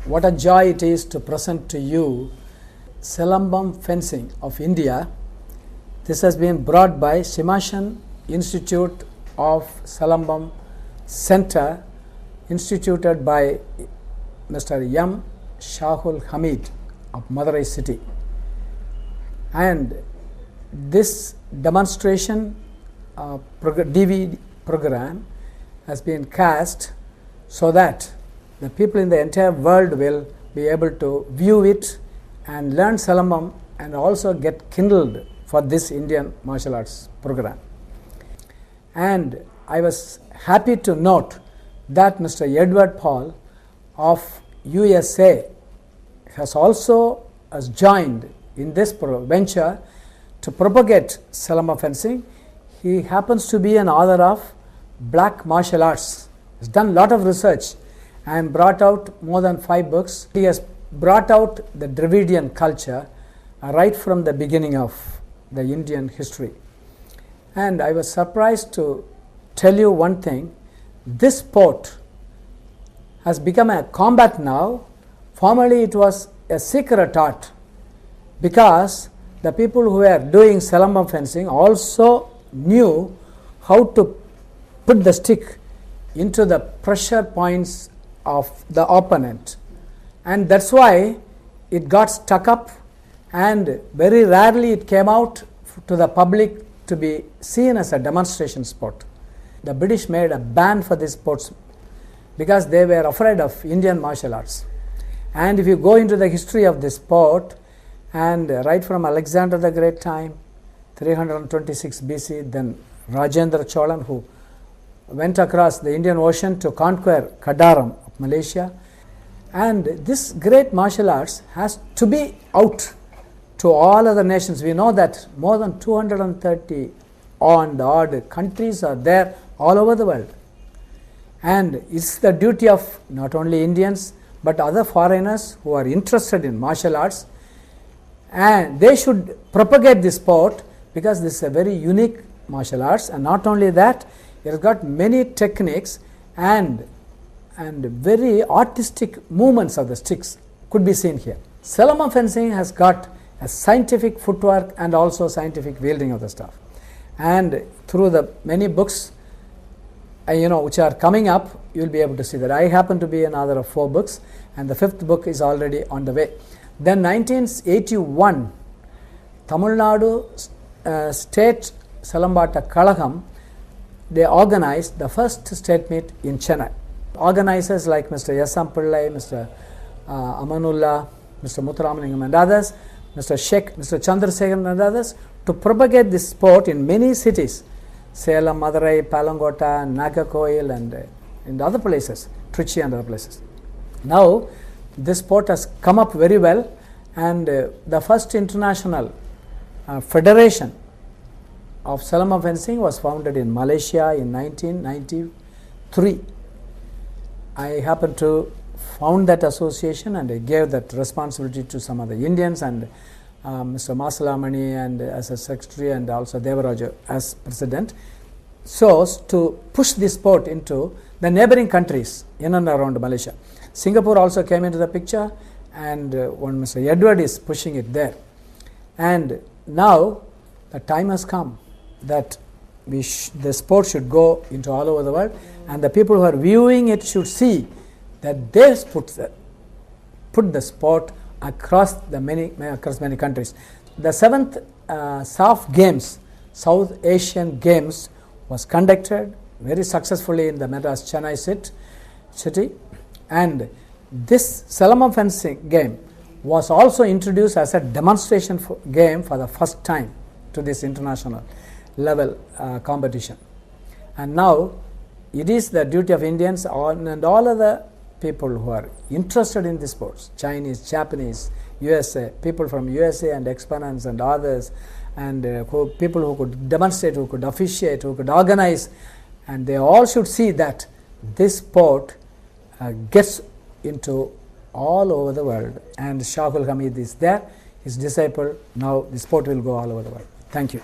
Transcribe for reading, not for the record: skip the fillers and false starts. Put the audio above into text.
What a joy it is to present to you Silambam Fencing of India. This has been brought by Simashan Institute of Silambam Center, instituted by Mr. M. Shahul Hamid of Madurai city. And this demonstration DVD program has been cast so that the people in the entire world will be able to view it and learn Silambam and also get kindled for this Indian martial arts program. And I was happy to note that Mr. Edward Paul of USA has joined in this venture to propagate Silambam fencing. He happens to be an author of Black Martial Arts. He has done a lot of research and brought out more than 5 books. He has brought out the Dravidian culture right from the beginning of the Indian history. And I was surprised to tell you one thing. This sport has become a combat now. Formerly it was a secret art, because the people who were doing Silambam fencing also knew how to put the stick into the pressure points of the opponent, and that's why it got stuck up, and very rarely it came out to the public to be seen as a demonstration sport. The British made a ban for this sport because they were afraid of Indian martial arts. And if you go into the history of this sport, and right from Alexander the Great time, 326 BC, then Rajendra Cholan, who went across the Indian Ocean to conquer Kadaram of Malaysia. And this great martial arts has to be out to all other nations. We know that more than 230 odd countries are there all over the world. And it's the duty of not only Indians but other foreigners who are interested in martial arts, and they should propagate this sport, because this is a very unique martial arts. And not only that, it has got many techniques and very artistic movements of the sticks could be seen here. Silambam fencing has got a scientific footwork and also scientific wielding of the stuff. And through the many books which are coming up, you will be able to see that. I happen to be an author of 4 books, and the 5th book is already on the way. Then 1981, Tamil Nadu State Silambata Kalagam, they organized the first state meet in Chennai. Organizers like Mr. S. M. Pillai, Mr. Amanullah, Mr. Muthuramlingam and others, Mr. Sheikh, Mr. Chandrasekharan and others, to propagate this sport in many cities, Salem, Madurai, Palangota, Nagakoil, and in other places, Trichy and other places. Now, this sport has come up very well, and the first international federation of Silambam fencing was founded in Malaysia in 1993. I happened to found that association, and I gave that responsibility to some of the Indians, and Mr. Masalamani and as a secretary, and also Devaraj as president, so to push this sport into the neighboring countries in and around Malaysia. Singapore also came into the picture, and when Mr. Edward is pushing it there. And now the time has come that the sport should go into all over the world, and the people who are viewing it should see that they put the sport across many countries. The 7th SAF Games, South Asian Games, was conducted very successfully in the Madras Chennai city, and this Silambam fencing game was also introduced as a demonstration game for the first time to this international level competition. And now it is the duty of Indians and all other people who are interested in these sports, Chinese, Japanese, USA, people from USA and exponents and others, and people who could demonstrate, who could officiate, who could organize, and they all should see that this sport gets into all over the world. And Shahul Hamid is there, his disciple. Now the sport will go all over the world. Thank you.